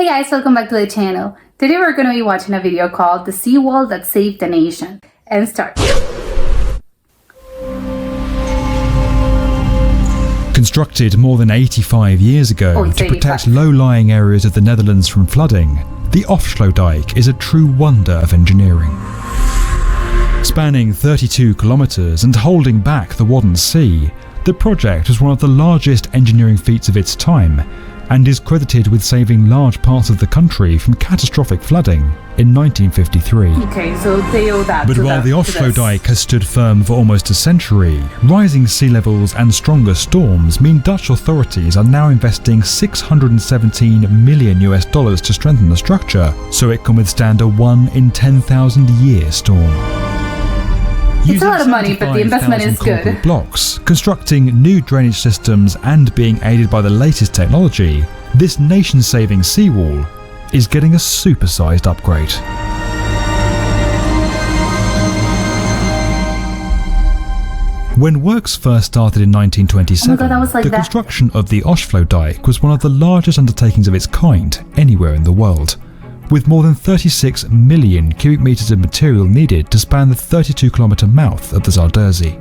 guys, welcome back to the channel. Today we're going to be watching a video called The Seawall That Saved the Nation. And start. Constructed more than 85 years ago to protect low-lying areas of the Netherlands from flooding, the Afsluitdijk is a true wonder of engineering. Spanning 32 kilometres and holding back the Wadden Sea, the project was one of the largest engineering feats of its time and is credited with saving large parts of the country from catastrophic flooding in 1953. Okay, so they owe that. But while the Afsluitdijk has stood firm for almost a century, rising sea levels and stronger storms mean Dutch authorities are now investing $617 million to strengthen the structure so it can withstand a 1 in 10,000 year storm. It's a lot of money, but the investment is good. Blocks, constructing new drainage systems and being aided by the latest technology, this nation-saving seawall is getting a supersized upgrade. When works first started in 1927, the construction of the Afsluitdijk was one of the largest undertakings of its kind anywhere in the world, with more than 36 million cubic meters of material needed to span the 32-kilometre mouth of the Zuiderzee.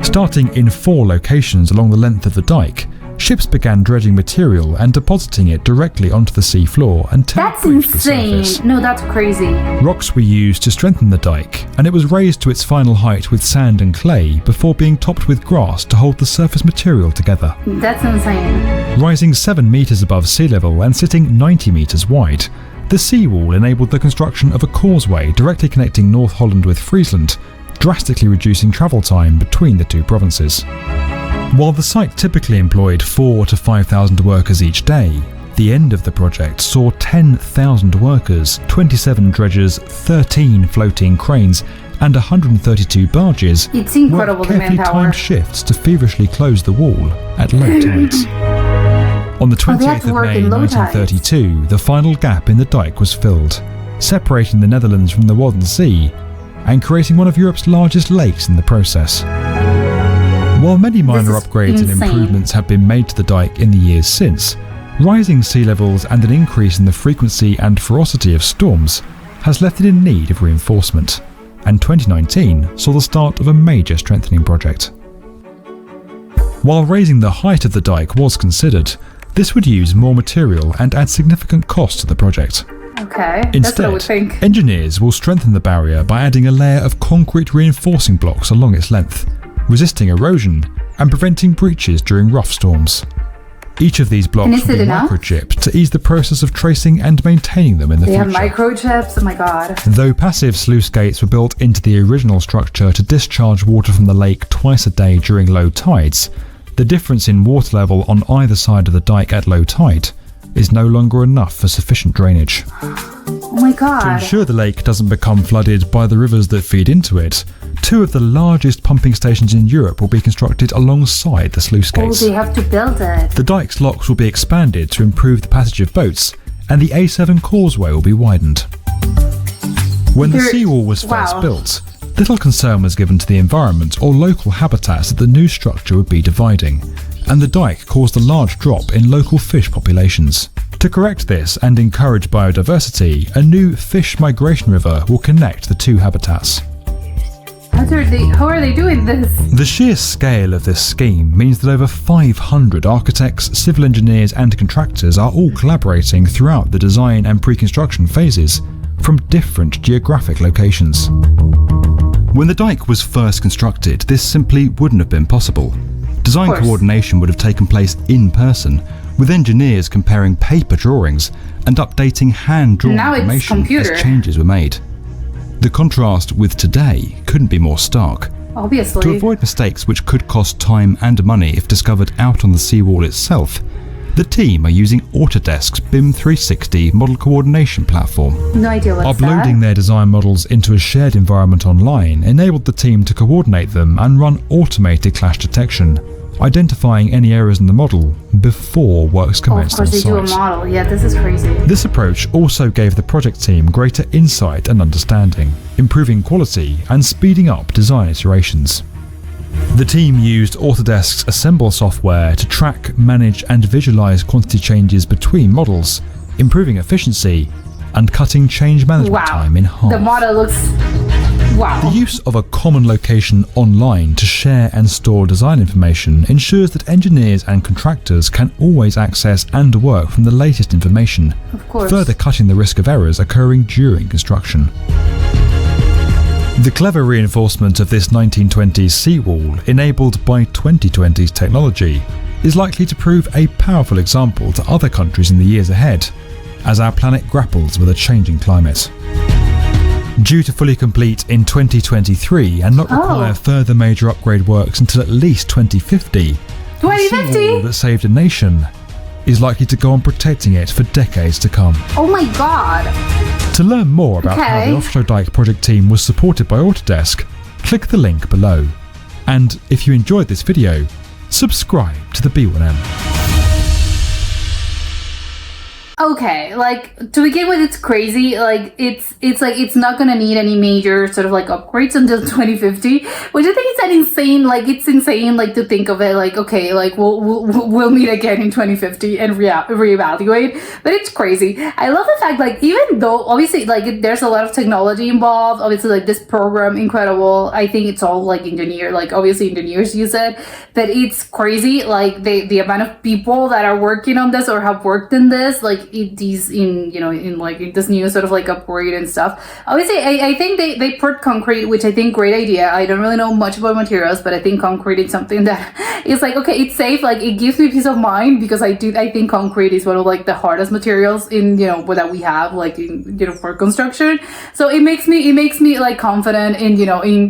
Starting in 4 locations along the length of the dike, ships began dredging material and depositing it directly onto the sea floor until it reached the surface. No, that's crazy. Rocks were used to strengthen the dike, and it was raised to its final height with sand and clay before being topped with grass to hold the surface material together. That's insane. Rising 7 metres above sea level and sitting 90 metres wide, the seawall enabled the construction of a causeway directly connecting North Holland with Friesland, drastically reducing travel time between the two provinces. While the site typically employed 4,000 to 5,000 workers each day, the end of the project saw 10,000 workers, 27 dredgers, 13 floating cranes, and 132 barges it's incredible work carefully timed shifts to feverishly close the wall at low tides. On the 28th of May 1932, the final gap in the dike was filled, separating the Netherlands from the Wadden Sea and creating one of Europe's largest lakes in the process. While many minor upgrades and improvements have been made to the dike in the years since, rising sea levels and an increase in the frequency and ferocity of storms has left it in need of reinforcement, and 2019 saw the start of a major strengthening project. While raising the height of the dike was considered, this would use more material and add significant cost to the project. Okay, instead, that's what I would think. Engineers will strengthen the barrier by adding a layer of concrete reinforcing blocks along its length, resisting erosion and preventing breaches during rough storms. Each of these blocks will be microchipped to ease the process of tracing and maintaining them in the future. They have microchips? Oh my god. Though passive sluice gates were built into the original structure to discharge water from the lake twice a day during low tides, the difference in water level on either side of the dike at low tide is no longer enough for sufficient drainage. Oh my god. To ensure the lake doesn't become flooded by the rivers that feed into it, 2 of the largest pumping stations in Europe will be constructed alongside the sluice gates. Oh, they have to build it. The dike's locks will be expanded to improve the passage of boats, and the A7 causeway will be widened. When the seawall was first built, little concern was given to the environment or local habitats that the new structure would be dividing, and the dike caused a large drop in local fish populations. To correct this and encourage biodiversity, a new fish migration river will connect the 2 habitats. How are they doing this? The sheer scale of this scheme means that over 500 architects, civil engineers and contractors are all collaborating throughout the design and pre-construction phases from different geographic locations. When the dike was first constructed, this simply wouldn't have been possible. Design coordination would have taken place in person, with engineers comparing paper drawings and updating hand-drawn information as changes were made. The contrast with today couldn't be more stark. Obviously. To avoid mistakes which could cost time and money if discovered out on the seawall itself, the team are using Autodesk's BIM 360 model coordination platform. No idea what's Uploading their design models into a shared environment online enabled the team to coordinate them and run automated clash detection, identifying any errors in the model before works commenced on site. Of course they do a model. Yeah, this is crazy. This approach also gave the project team greater insight and understanding, improving quality and speeding up design iterations. The team used Autodesk's Assemble software to track, manage and visualize quantity changes between models, improving efficiency and cutting change management time in half. The model looks... Wow. The use of a common location online to share and store design information ensures that engineers and contractors can always access and work from the latest information, Of course. further cutting the risk of errors occurring during construction. The clever reinforcement of this 1920s seawall, enabled by 2020's technology, is likely to prove a powerful example to other countries in the years ahead, as our planet grapples with a changing climate. Due to fully complete in 2023 and not require further major upgrade works until at least 2050, the seawall that saved a nation is likely to go on protecting it for decades to come. Oh my god! To learn more about how the Offshore Dike project team was supported by Autodesk, click the link below. And if you enjoyed this video, subscribe to the B1M. Okay, like, to begin with, it's crazy. Like, it's not gonna need any major sort of like upgrades until 2050, which I think is it's insane, like, to think of it like, okay, like, we'll meet again in 2050 and reevaluate, but it's crazy. I love the fact, like, even though obviously, like, there's a lot of technology involved, obviously, like, this program, incredible. I think it's all like obviously engineers use it, but it's crazy, like, the amount of people that are working on this or have worked in this, like, in this new sort of like upgrade and stuff. Obviously, I think they put concrete, which I think great idea. I don't really know much about materials, but I think concrete is something that is like, okay, it's safe. Like, it gives me peace of mind, because I think concrete is one of like the hardest materials in, that we have, like, in, for construction. So it makes me like confident in,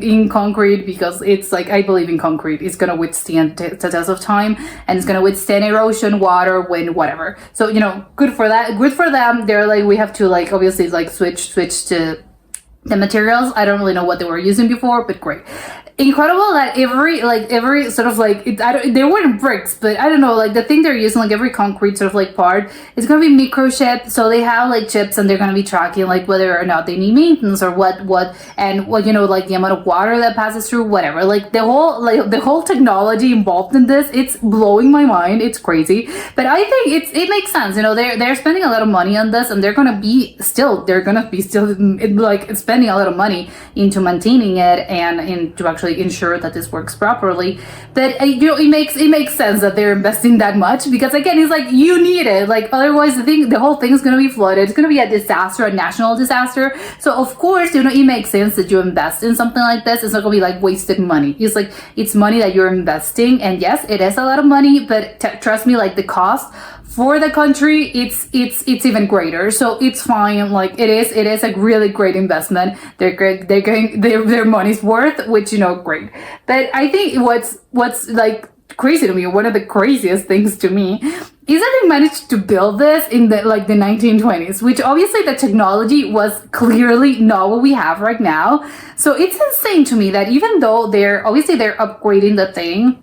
in concrete, because it's like, I believe in concrete. It's gonna withstand the test of time, and it's gonna withstand erosion, water, wind, whatever. So, good for that. Good for them. They're like, we have to, like, obviously, like, switch to the materials. I don't really know what they were using before, but great. Incredible that every sort of like, they weren't bricks, but I don't know, like, the thing they're using, like, every concrete sort of like part is going to be microchipped. So they have like chips, and they're going to be tracking like whether or not they need maintenance, or what like the amount of water that passes through, whatever. Like, the whole technology involved in this, it's blowing my mind. It's crazy, but I think it makes sense. They're spending a lot of money on this, and they're gonna be still like spending a lot of money into maintaining it and into actually ensure that this works properly. But it makes sense that they're investing that much, because again, it's like, you need it. Like, otherwise the whole thing is going to be flooded. It's going to be a disaster, a national disaster. So of course, it makes sense that you invest in something like this. It's not going to be like wasted money. It's like, it's money that you're investing, and yes, it is a lot of money, but trust me, like, the cost for the country, it's even greater. So it's fine. Like, it is a really great investment. They're great. They're getting their money's worth, which, great. But I think what's like crazy to me, one of the craziest things to me, is that they managed to build this in the 1920s, which obviously the technology was clearly not what we have right now. So it's insane to me that even though they're upgrading the thing,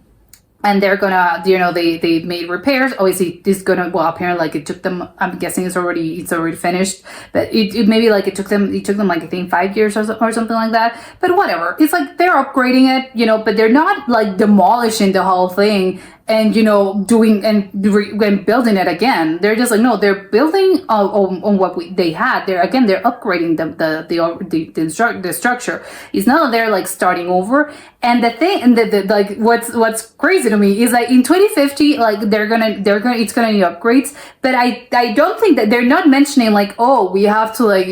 and they're gonna, they made repairs. Obviously, this is gonna, well, apparently, like, it took them, I'm guessing it's already finished, but it maybe, like, it took them like, I think 5 years or something like that. But whatever, it's like, they're upgrading it, but they're not like demolishing the whole thing and doing and building it again. They're just like, no, they're building on what they had. They're upgrading the structure. It's not that they're like starting over. And the thing, and the like, what's crazy to me is like, in 2050, like, it's gonna need upgrades. But I don't think that they're not mentioning like, oh, we have to like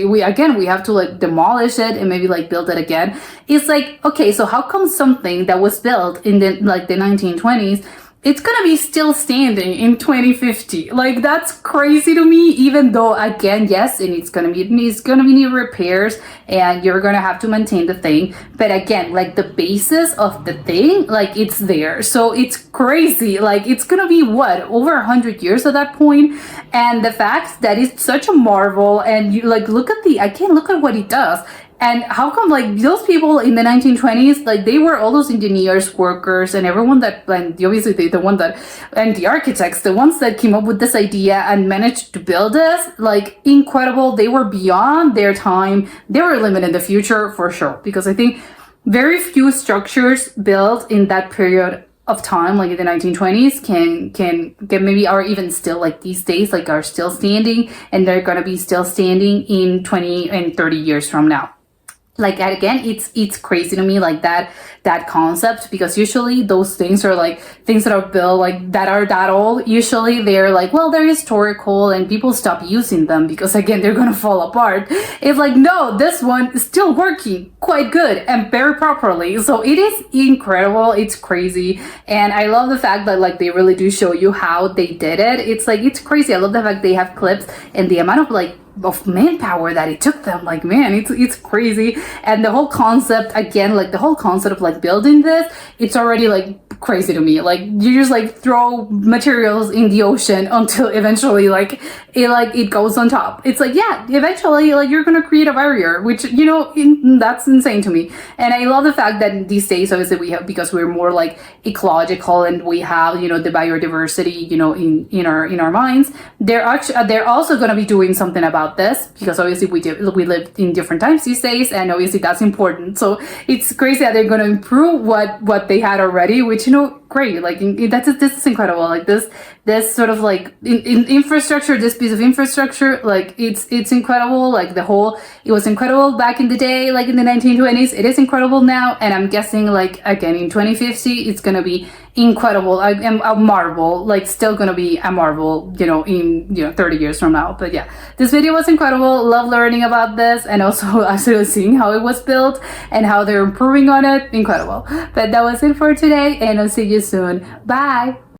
demolish it and maybe like build it again. It's like, okay, so how come something that was built in the 1920s, it's gonna be still standing in 2050? Like, that's crazy to me, even though, again, yes, and it's gonna be need repairs, and you're gonna have to maintain the thing. But again, like, the basis of the thing, like, it's there. So it's crazy. Like, it's gonna be over 100 years at that point. And the fact that it's such a marvel, and you like, look at what it does. And how come, like, those people in the 1920s, like, they were all those engineers, workers, and everyone that, and obviously and the architects, the ones that came up with this idea and managed to build this, like, incredible. They were beyond their time. They were living in the future for sure, because I think very few structures built in that period of time, like in the 1920s, can get maybe are even still like these days, like are still standing, and they're gonna be still standing in 20 and 30 years from now. Like again, it's crazy to me, like that concept, because usually those things are like things that are built like that are that old. Usually they're like, well, they're historical and people stop using them because again they're gonna fall apart. It's like, no, this one is still working quite good and very properly. So it is incredible. It's crazy, and I love the fact that like they really do show you how they did it. It's like, it's crazy. I love the fact they have clips and the amount of like of manpower that it took them. Like, man, it's crazy. And the whole concept, again, like the whole concept of like building this, it's already like crazy to me. Like you just like throw materials in the ocean until eventually it goes on top. It's like, yeah, eventually like you're gonna create a barrier, which, you know, that's insane to me. And I love the fact that these days obviously we have, because we're more like ecological and we have, you know, the biodiversity, you know, in our minds, they're also gonna be doing something about this, because obviously we live in different times these days, and obviously that's important. So it's crazy that they're going to improve what they had already, which, you know, great. Like this is incredible. Like this sort of like in infrastructure, this piece of infrastructure, like it's incredible. Like it was incredible back in the day, like in the 1920s. It is incredible now, and I'm guessing like again in 2050 it's gonna be incredible. I am a marvel, like still gonna be a marvel, you know, in 30 years from now. But yeah, this video was incredible. Love learning about this, and also actually seeing how it was built and how they're improving on it. Incredible. But that was it for today, and I'll see you soon. Bye.